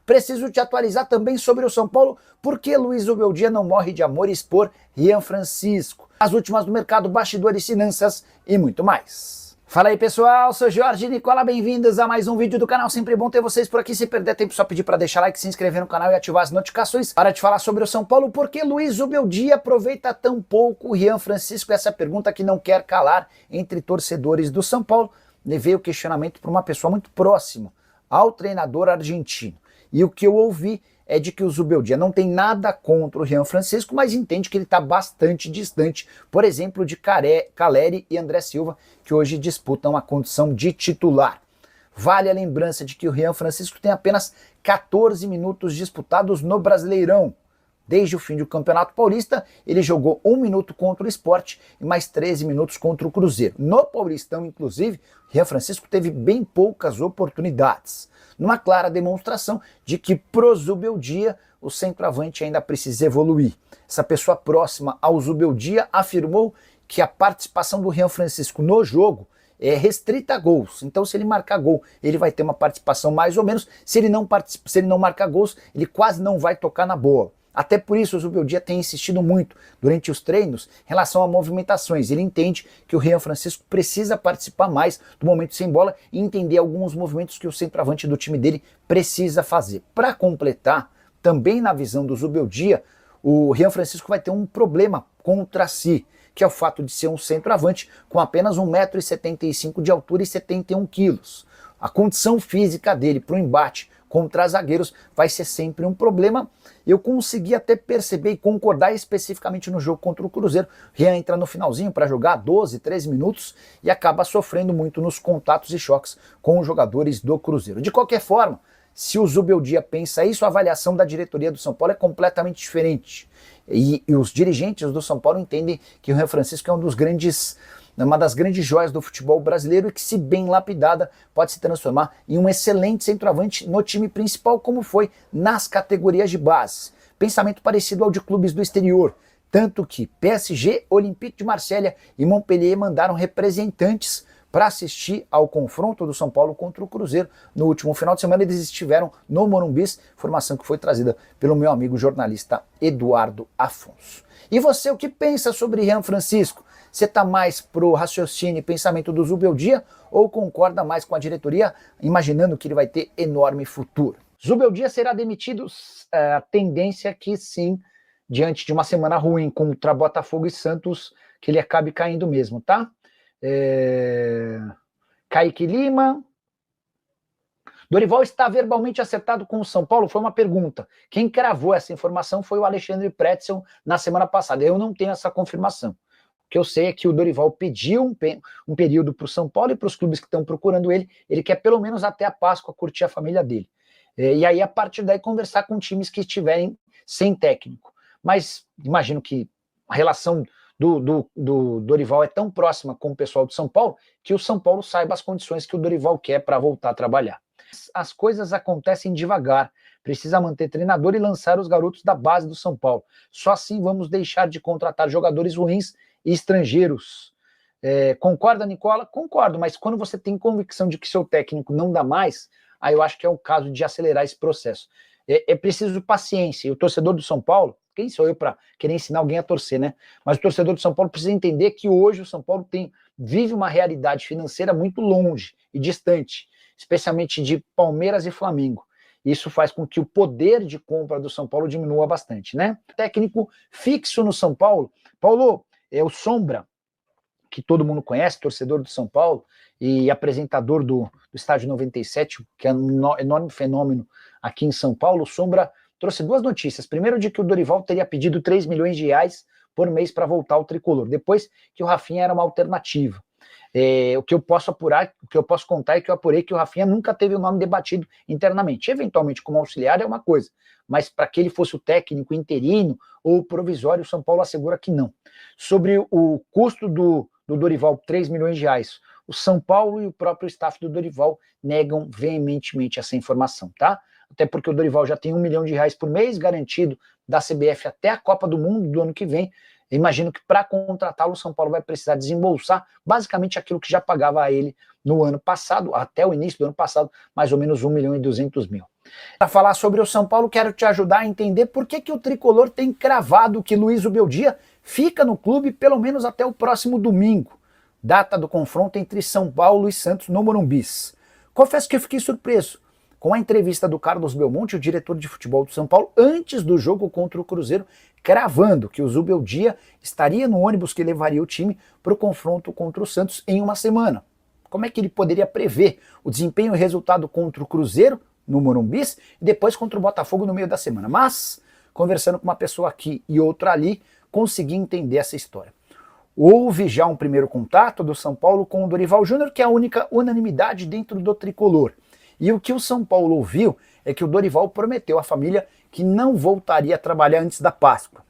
Preciso te atualizar também sobre o São Paulo, porque Luiz Zubeldia não morre de amores por Rian Francisco. As últimas do mercado, bastidores, finanças e muito mais. Fala aí pessoal, sou Jorge Nicola, bem-vindos a mais um vídeo do canal, sempre bom ter vocês por aqui. Se perder tempo, só pedir para deixar like, se inscrever no canal e ativar as notificações. Para de falar sobre o São Paulo, porque Luiz Zubeldia aproveita tão pouco o Rian Francisco? Essa pergunta que não quer calar entre torcedores do São Paulo. Levei o questionamento para uma pessoa muito próxima ao treinador argentino. E o que eu ouvi é de que o Zubeldia não tem nada contra o Rian Francisco, mas entende que ele está bastante distante, por exemplo, de Caleri e André Silva, que hoje disputam a condição de titular. Vale a lembrança de que o Rian Francisco tem apenas 14 minutos disputados no Brasileirão. Desde o fim do Campeonato Paulista, ele jogou 1 minuto contra o Sport e mais 13 minutos contra o Cruzeiro. No Paulistão, inclusive, Rian Francisco teve bem poucas oportunidades, numa clara demonstração de que pro Zubeldia o centroavante ainda precisa evoluir. Essa pessoa próxima ao Zubeldia afirmou que a participação do Rian Francisco no jogo é restrita a gols. Então, se ele marcar gol, ele vai ter uma participação mais ou menos. Se ele não marcar gols, ele quase não vai tocar na bola. Até por isso o Zubeldia tem insistido muito durante os treinos em relação a movimentações. Ele entende que o Rian Francisco precisa participar mais do momento sem bola e entender alguns movimentos que o centroavante do time dele precisa fazer. Para completar, também na visão do Zubeldia, o Rian Francisco vai ter um problema contra si, que é o fato de ser um centroavante com apenas 1,75 m de altura e 71 kg. A condição física dele para o embate contra zagueiros vai ser sempre um problema. Eu consegui até perceber e concordar especificamente no jogo contra o Cruzeiro. Rian entra no finalzinho para jogar 12, 13 minutos e acaba sofrendo muito nos contatos e choques com os jogadores do Cruzeiro. De qualquer forma, se o Zubeldia pensa isso, a avaliação da diretoria do São Paulo é completamente diferente. E os dirigentes do São Paulo entendem que o Rian Francisco é uma das grandes joias do futebol brasileiro e que, se bem lapidada, pode se transformar em um excelente centroavante no time principal, como foi nas categorias de base. Pensamento parecido ao de clubes do exterior, tanto que PSG, Olympique de Marselha e Montpellier mandaram representantes para assistir ao confronto do São Paulo contra o Cruzeiro. No último final de semana eles estiveram no Morumbi, informação que foi trazida pelo meu amigo jornalista Eduardo Afonso. E você, o que pensa sobre Rian Francisco? Você está mais pro raciocínio e pensamento do Zubeldia ou concorda mais com a diretoria, imaginando que ele vai ter enorme futuro? Zubeldia será demitido? A tendência é que sim, diante de uma semana ruim contra Botafogo e Santos, que ele acabe caindo mesmo, tá? Kaique Lima. Dorival está verbalmente acertado com o São Paulo? Foi uma pergunta. Quem cravou essa informação foi o Alexandre Pretzel na semana passada. Eu não tenho essa confirmação. O que eu sei é que o Dorival pediu um período para o São Paulo e para os clubes que estão procurando ele. Ele quer pelo menos até a Páscoa curtir a família dele. E aí, a partir daí, conversar com times que estiverem sem técnico. Mas imagino que a relação do Dorival é tão próxima com o pessoal do São Paulo que o São Paulo saiba as condições que o Dorival quer para voltar a trabalhar. As coisas acontecem devagar. Precisa manter treinador e lançar os garotos da base do São Paulo. Só assim vamos deixar de contratar jogadores ruins e estrangeiros. Concorda, Nicola? Concordo, mas quando você tem convicção de que seu técnico não dá mais, aí eu acho que é o caso de acelerar esse processo. É preciso paciência. E o torcedor do São Paulo, quem sou eu para querer ensinar alguém a torcer, né? Mas o torcedor do São Paulo precisa entender que hoje o São Paulo vive uma realidade financeira muito longe e distante, especialmente de Palmeiras e Flamengo. Isso faz com que o poder de compra do São Paulo diminua bastante, né? Técnico fixo no São Paulo, Paulo, é o Sombra, que todo mundo conhece, torcedor do São Paulo e apresentador do Estádio 97, que é um enorme fenômeno aqui em São Paulo. O Sombra trouxe duas notícias. Primeiro, de que o Dorival teria pedido 3 milhões de reais por mês para voltar ao tricolor. Depois, que o Rafinha era uma alternativa. O que eu posso apurar, o que eu posso contar é que eu apurei que o Rafinha nunca teve o nome debatido internamente. Eventualmente, como auxiliar é uma coisa, mas para que ele fosse o técnico interino ou provisório, o São Paulo assegura que não. Sobre o custo do Dorival, 3 milhões de reais, o São Paulo e o próprio staff do Dorival negam veementemente essa informação, tá? Até porque o Dorival já tem 1 milhão de reais por mês garantido da CBF até a Copa do Mundo do ano que vem. Eu imagino que para contratá-lo, o São Paulo vai precisar desembolsar basicamente aquilo que já pagava a ele no ano passado, até o início do ano passado, mais ou menos 1 milhão e 200 mil. Para falar sobre o São Paulo, quero te ajudar a entender por que o tricolor tem cravado que Luiz Ubeldia fica no clube pelo menos até o próximo domingo, data do confronto entre São Paulo e Santos no Morumbis. Confesso que eu fiquei surpreso com a entrevista do Carlos Belmonte, o diretor de futebol do São Paulo, antes do jogo contra o Cruzeiro, cravando que o Zubeldia estaria no ônibus que levaria o time para o confronto contra o Santos em uma semana. Como é que ele poderia prever o desempenho e resultado contra o Cruzeiro no Morumbis e depois contra o Botafogo no meio da semana? Mas, conversando com uma pessoa aqui e outra ali, consegui entender essa história. Houve já um primeiro contato do São Paulo com o Dorival Júnior, que é a única unanimidade dentro do tricolor. E o que o São Paulo ouviu é que o Dorival prometeu à família que não voltaria a trabalhar antes da Páscoa.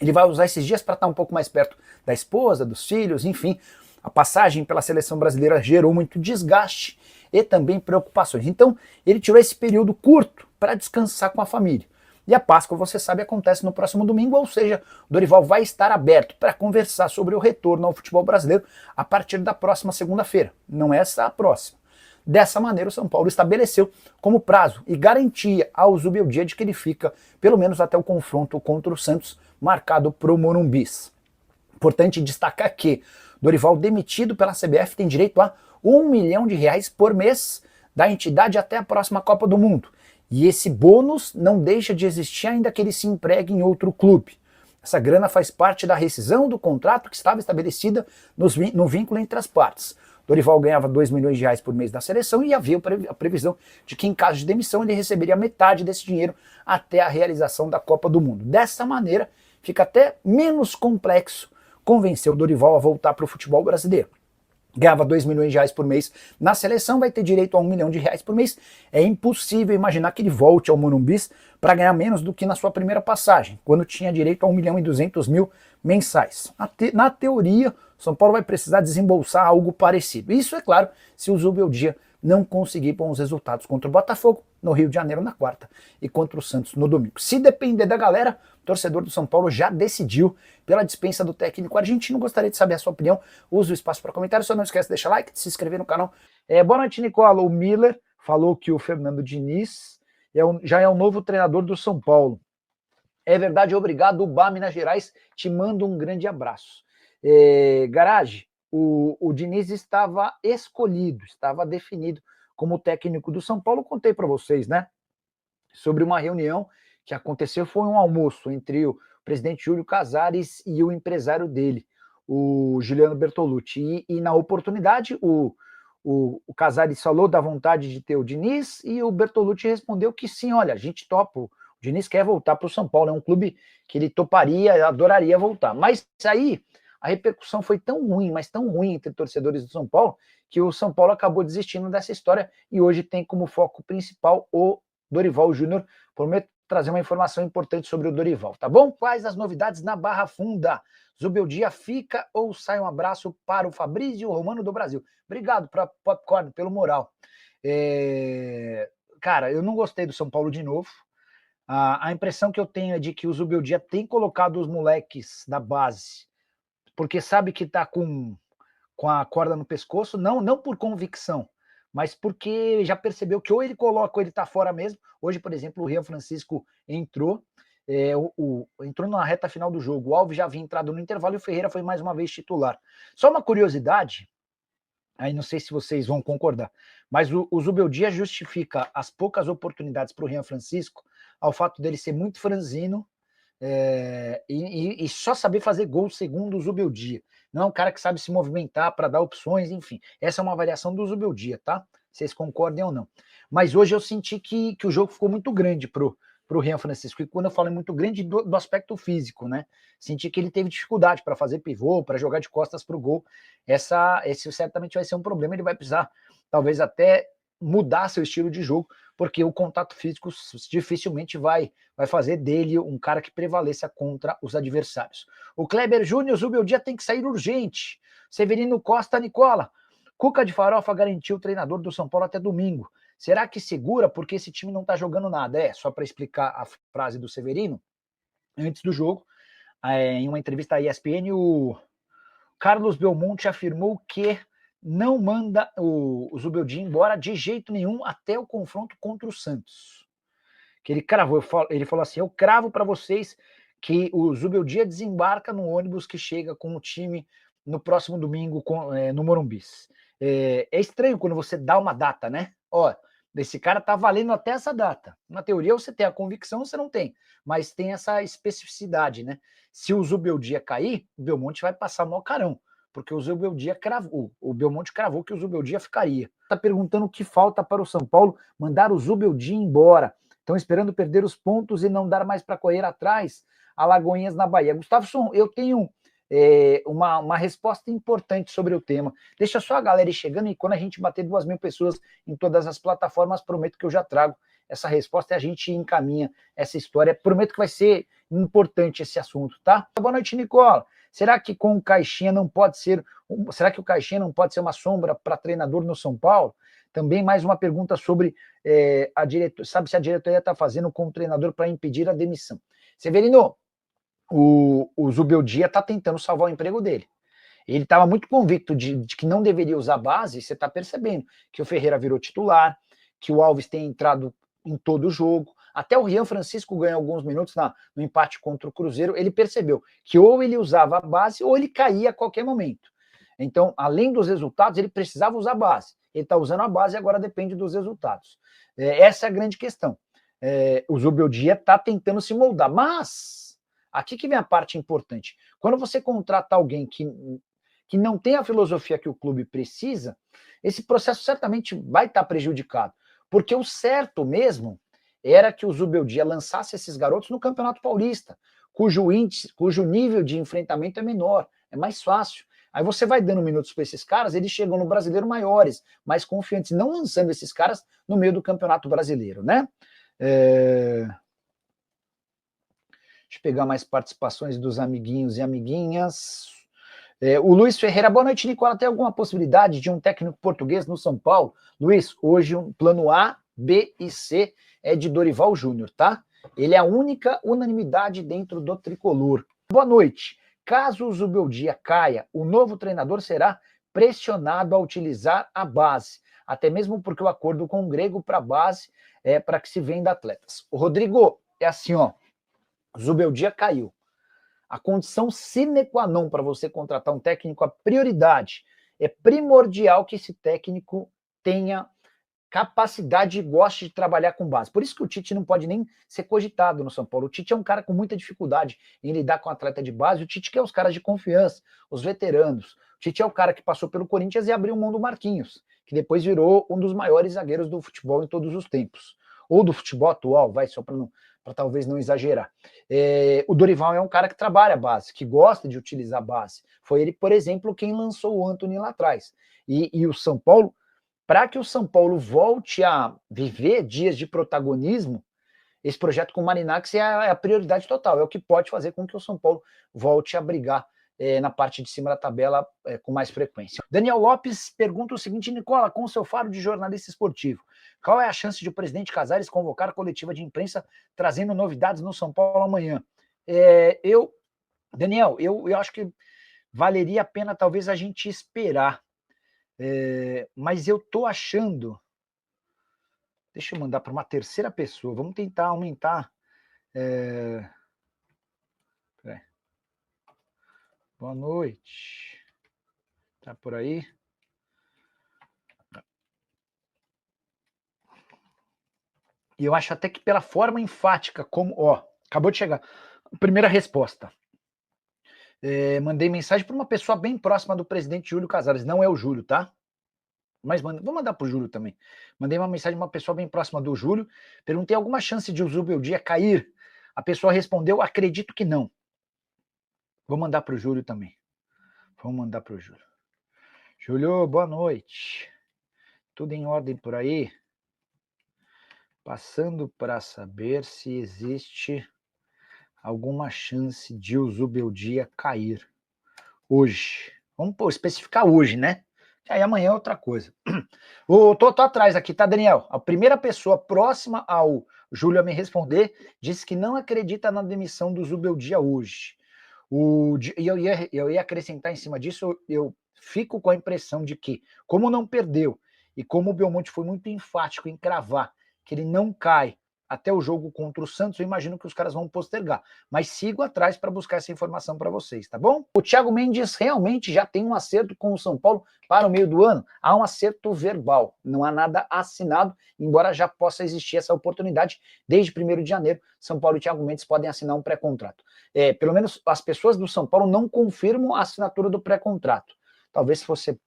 Ele vai usar esses dias para estar um pouco mais perto da esposa, dos filhos, enfim. A passagem pela seleção brasileira gerou muito desgaste e também preocupações. Então, ele tirou esse período curto para descansar com a família. E a Páscoa, você sabe, acontece no próximo domingo, ou seja, o Dorival vai estar aberto para conversar sobre o retorno ao futebol brasileiro a partir da próxima segunda-feira. Não é essa a próxima. Dessa maneira, o São Paulo estabeleceu como prazo e garantia ao Zubeldia de que ele fica pelo menos até o confronto contra o Santos, marcado para o Morumbis. Importante destacar que Dorival, demitido pela CBF, tem direito a R$1 milhão por mês da entidade até a próxima Copa do Mundo. E esse bônus não deixa de existir ainda que ele se empregue em outro clube. Essa grana faz parte da rescisão do contrato que estava estabelecida no vínculo entre as partes. Dorival ganhava R$2 milhões por mês da seleção e havia a previsão de que em caso de demissão ele receberia metade desse dinheiro até a realização da Copa do Mundo. Dessa maneira, fica até menos complexo convencer o Dorival a voltar para o futebol brasileiro. Ganhava R$2 milhões por mês na seleção, vai ter direito a R$1 milhão por mês. É impossível imaginar que ele volte ao Morumbis para ganhar menos do que na sua primeira passagem, quando tinha direito a R$1.200.000 mensais. Na teoria, São Paulo vai precisar desembolsar algo parecido. Isso, é claro, se o Zubeldia não conseguir bons resultados contra o Botafogo no Rio de Janeiro na quarta e contra o Santos no domingo. Se depender da galera, o torcedor do São Paulo já decidiu pela dispensa do técnico argentino. Gostaria de saber a sua opinião. Use o espaço para comentários. Só não esquece de deixar like, de se inscrever no canal. Boa noite, Nicola. O Miller falou que o Fernando Diniz já é o novo treinador do São Paulo. É verdade, obrigado. Ubá, Minas Gerais, te mando um grande abraço. Garage, o Diniz estava escolhido, estava definido como técnico do São Paulo. Contei para vocês, né? Sobre uma reunião que aconteceu, foi um almoço entre o presidente Júlio Casares e o empresário dele, o Juliano Bertolucci. E na oportunidade, o Casares falou da vontade de ter o Diniz e o Bertolucci respondeu que sim, olha, a gente topa. O Diniz quer voltar para o São Paulo, é um clube que ele toparia, adoraria voltar. Mas aí a repercussão foi tão ruim, mas tão ruim entre torcedores do São Paulo, que o São Paulo acabou desistindo dessa história e hoje tem como foco principal o Dorival Júnior. Prometo trazer uma informação importante sobre o Dorival, tá bom? Quais as novidades na Barra Funda? Zubeldia fica ou sai? Um abraço para o Fabrício Romano do Brasil. Obrigado para Popcorn pelo moral. Cara, eu não gostei do São Paulo de novo. A impressão que eu tenho é de que o Zubeldia tem colocado os moleques da base porque sabe que está com a corda no pescoço, não por convicção, mas porque já percebeu que ou ele coloca ou ele está fora mesmo. Hoje, por exemplo, o Rian Francisco entrou na reta final do jogo. O Alves já havia entrado no intervalo e o Ferreira foi mais uma vez titular. Só uma curiosidade, aí não sei se vocês vão concordar, mas o Zubeldia justifica as poucas oportunidades para o Rian Francisco ao fato dele ser muito franzino, e só saber fazer gol segundo o Zubeldia. Não é um cara que sabe se movimentar para dar opções, enfim. Essa é uma variação do Zubeldia, tá? Vocês concordem ou não. Mas hoje eu senti que o jogo ficou muito grande pro Rian Francisco. E quando eu falo muito grande, do aspecto físico, né? Senti que ele teve dificuldade para fazer pivô, para jogar de costas pro gol. Esse certamente vai ser um problema. Ele vai precisar, talvez, até mudar seu estilo de jogo, porque o contato físico dificilmente vai fazer dele um cara que prevaleça contra os adversários. O Kleber Júnior, o Zubeldia tem que sair urgente. Severino Costa, Nicola. Cuca de Farofa garantiu o treinador do São Paulo até domingo. Será que segura? Porque esse time não tá jogando nada. Só para explicar a frase do Severino, antes do jogo, em uma entrevista à ESPN, o Carlos Belmonte afirmou que não manda o Zubeldia embora de jeito nenhum até o confronto contra o Santos. que ele cravou. Ele falou assim: eu cravo para vocês que o Zubeldia desembarca no ônibus que chega com o time no próximo domingo no Morumbi. É estranho quando você dá uma data, né? Ó, esse cara tá valendo até essa data. Na teoria você tem a convicção, você não tem, mas tem essa especificidade, né? Se o Zubeldia cair, o Belmonte vai passar mó carão, porque o Zubeldia cravou, o Belmonte cravou que o Zubeldia ficaria. Tá perguntando o que falta para o São Paulo mandar o Zubeldia embora. Estão esperando perder os pontos e não dar mais para correr atrás. Alagoinhas na Bahia. Gustavo, eu tenho uma resposta importante sobre o tema. Deixa só a galera ir chegando e quando a gente bater 2.000 pessoas em todas as plataformas, prometo que eu já trago essa resposta e a gente encaminha essa história. Prometo que vai ser importante esse assunto, tá? Boa noite, Nicola. Será que com o Caixinha não pode ser... Será que o Caixinha não pode ser uma sombra para treinador no São Paulo? Também mais uma pergunta sobre a diretoria. Sabe se a diretoria está fazendo com o treinador para impedir a demissão? Severino, o Zubeldia está tentando salvar o emprego dele. Ele estava muito convicto de que não deveria usar base, você está percebendo que o Ferreira virou titular, que o Alves tem entrado em todo o jogo, até o Rian Francisco ganhou alguns minutos no empate contra o Cruzeiro, ele percebeu que ou ele usava a base ou ele caía a qualquer momento. Então, além dos resultados, ele precisava usar a base. Ele está usando a base e agora depende dos resultados. Essa é a grande questão. O Zubeldia está tentando se moldar, mas aqui que vem a parte importante. Quando você contrata alguém que não tem a filosofia que o clube precisa, esse processo certamente vai estar prejudicado. Porque o certo mesmo era que o Zubeldia lançasse esses garotos no Campeonato Paulista, cujo nível de enfrentamento é menor, é mais fácil. Aí você vai dando minutos para esses caras, eles chegam no Brasileiro maiores, mais confiantes, não lançando esses caras no meio do Campeonato Brasileiro, né? Deixa eu pegar mais participações dos amiguinhos e amiguinhas. O Luiz Ferreira, boa noite, Nicola. Tem alguma possibilidade de um técnico português no São Paulo? Luiz, hoje um plano A, B e C é de Dorival Júnior, tá? Ele é a única unanimidade dentro do tricolor. Boa noite. Caso o Zubeldia caia, o novo treinador será pressionado a utilizar a base, até mesmo porque o acordo com o Grego para a base é para que se venda atletas. O Rodrigo, é assim, ó, Zubeldia caiu. A condição sine qua non para você contratar um técnico, a prioridade é primordial que esse técnico tenha capacidade e goste de trabalhar com base. Por isso que o Tite não pode nem ser cogitado no São Paulo. O Tite é um cara com muita dificuldade em lidar com atleta de base. O Tite quer os caras de confiança, os veteranos. O Tite é o cara que passou pelo Corinthians e abriu mão do Marquinhos, que depois virou um dos maiores zagueiros do futebol em todos os tempos. Ou do futebol atual, vai, só para talvez não exagerar. O Dorival é um cara que trabalha a base, que gosta de utilizar a base. Foi ele, por exemplo, quem lançou o Antony lá atrás. E o São Paulo, para que o São Paulo volte a viver dias de protagonismo, esse projeto com o Marinax é a prioridade total, é o que pode fazer com que o São Paulo volte a brigar na parte de cima da tabela com mais frequência. Daniel Lopes pergunta o seguinte, Nicola, com o seu faro de jornalista esportivo, qual é a chance de o presidente Casares convocar a coletiva de imprensa trazendo novidades no São Paulo amanhã? Daniel, eu acho que valeria a pena talvez a gente esperar, mas eu tô achando... Deixa eu mandar para uma terceira pessoa. Vamos tentar aumentar. Boa noite. Tá por aí? E eu acho até que pela forma enfática, como... Ó, acabou de chegar. Primeira resposta. Mandei mensagem para uma pessoa bem próxima do presidente Júlio Casares. Não é o Júlio, tá? Mas vou mandar para o Júlio também. Mandei uma mensagem para uma pessoa bem próxima do Júlio. Perguntei alguma chance de o Zubeldia cair. A pessoa respondeu, acredito que não. Vou mandar para o Júlio também. Vamos mandar para o Júlio. Júlio, boa noite. Tudo em ordem por aí? Passando para saber se existe alguma chance de o Zubeldia cair hoje. Vamos especificar hoje, né? Que aí amanhã é outra coisa. Tô atrás aqui, tá, Daniel? A primeira pessoa próxima ao Júlio a me responder disse que não acredita na demissão do Zubeldia hoje. Eu ia acrescentar em cima disso, eu fico com a impressão de que, como não perdeu, e como o Belmonte foi muito enfático em cravar que ele não cai até o jogo contra o Santos, eu imagino que os caras vão postergar. Mas sigo atrás para buscar essa informação para vocês, tá bom? O Thiago Mendes realmente já tem um acerto com o São Paulo para o meio do ano. Há um acerto verbal, não há nada assinado, embora já possa existir essa oportunidade. Desde 1º de janeiro, São Paulo e Thiago Mendes podem assinar um pré-contrato. Pelo menos as pessoas do São Paulo não confirmam a assinatura do pré-contrato. Talvez fosse,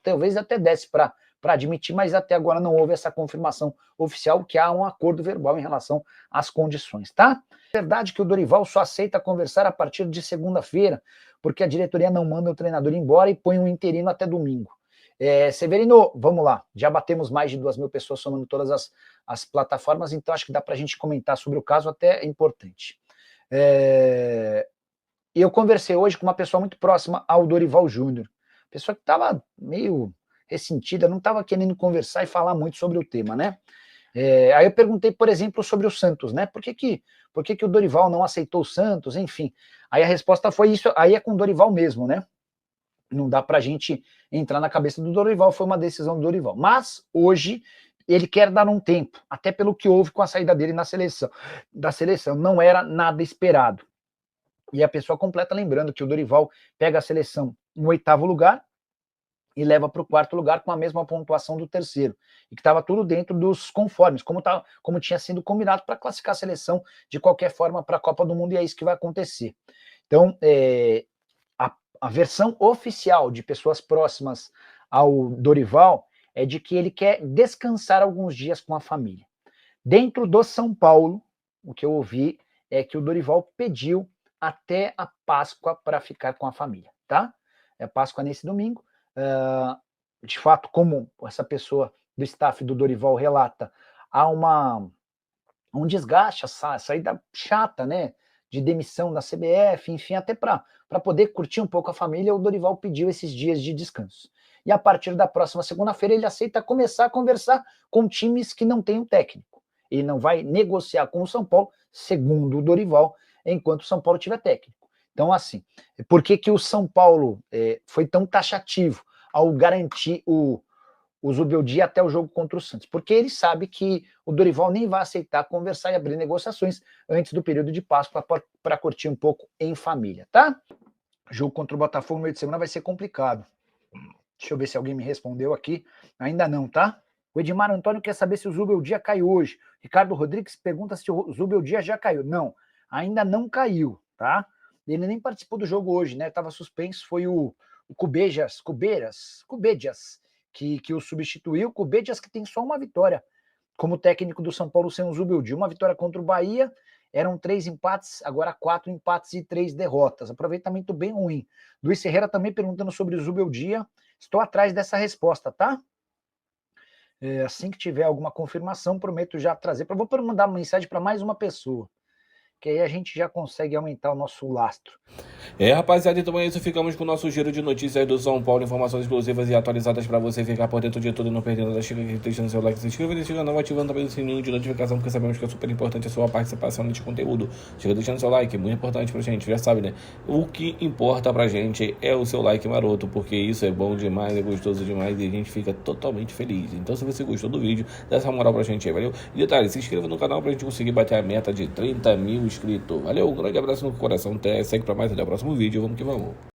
talvez até desse para admitir, mas até agora não houve essa confirmação oficial que há um acordo verbal em relação às condições, tá? É verdade que o Dorival só aceita conversar a partir de segunda-feira, porque a diretoria não manda o treinador embora e põe um interino até domingo. Severino, vamos lá, já batemos mais de 2.000 pessoas somando todas as plataformas, então acho que dá para a gente comentar sobre o caso, até é importante. Eu conversei hoje com uma pessoa muito próxima ao Dorival Júnior, pessoa que estava meio ressentida, não estava querendo conversar e falar muito sobre o tema, né? Aí eu perguntei, por exemplo, sobre o Santos, né? Por que o Dorival não aceitou o Santos, enfim. Aí a resposta foi isso, aí é com o Dorival mesmo, né? Não dá pra gente entrar na cabeça do Dorival, foi uma decisão do Dorival. Mas hoje ele quer dar um tempo, até pelo que houve com a saída dele da seleção, não era nada esperado. E a pessoa completa lembrando que o Dorival pega a seleção no 8º lugar, e leva para o 4º lugar com a mesma pontuação do 3º, e que estava tudo dentro dos conformes, como tinha sido combinado para classificar a seleção de qualquer forma para a Copa do Mundo, e é isso que vai acontecer. Então, a versão oficial de pessoas próximas ao Dorival é de que ele quer descansar alguns dias com a família. Dentro do São Paulo, o que eu ouvi é que o Dorival pediu até a Páscoa para ficar com a família, tá? A Páscoa nesse domingo. De fato, como essa pessoa do staff do Dorival relata, há um desgaste, essa saída chata, né, de demissão da CBF, enfim, até para poder curtir um pouco a família, o Dorival pediu esses dias de descanso. E a partir da próxima segunda-feira ele aceita começar a conversar com times que não têm um técnico. Ele não vai negociar com o São Paulo, segundo o Dorival, enquanto o São Paulo tiver técnico. Então, assim, por que o São Paulo foi tão taxativo ao garantir o Zubeldia até o jogo contra o Santos? Porque ele sabe que o Dorival nem vai aceitar conversar e abrir negociações antes do período de Páscoa para curtir um pouco em família, tá? Jogo contra o Botafogo no meio de semana vai ser complicado. Deixa eu ver se alguém me respondeu aqui. Ainda não, tá? O Edmar Antônio quer saber se o Zubeldia caiu hoje. Ricardo Rodrigues pergunta se o Zubeldia já caiu. Não, ainda não caiu, tá? Ele nem participou do jogo hoje, né? Estava suspenso, foi o Cubejas, que o substituiu. Cubejas que tem só uma vitória como técnico do São Paulo sem o Zubeldia. Uma vitória contra o Bahia, eram 3 empates, agora 4 empates e 3 derrotas. Aproveitamento bem ruim. Luiz Ferreira também perguntando sobre o Zubeldia. Estou atrás dessa resposta, tá? Assim que tiver alguma confirmação, prometo já trazer. Vou mandar uma mensagem para mais uma pessoa, que aí a gente já consegue aumentar o nosso lastro. Rapaziada, então é isso. Ficamos com o nosso giro de notícias do São Paulo. Informações exclusivas e atualizadas para você ficar por dentro de tudo e não perdendo da chega aqui, deixando seu like, se inscreva nesse canal, ativando também o sininho de notificação, porque sabemos que é super importante a sua participação nesse conteúdo. Chega deixando seu like, é muito importante pra gente, já sabe, né? O que importa pra gente é o seu like maroto, porque isso é bom demais, é gostoso demais e a gente fica totalmente feliz. Então, se você gostou do vídeo, dá essa moral pra gente aí, valeu? E detalhe, se inscreva no canal pra gente conseguir bater a meta de 30 mil inscritos. Valeu, um grande abraço no coração, até segue pra mais, até o próximo vídeo, vamos que vamos.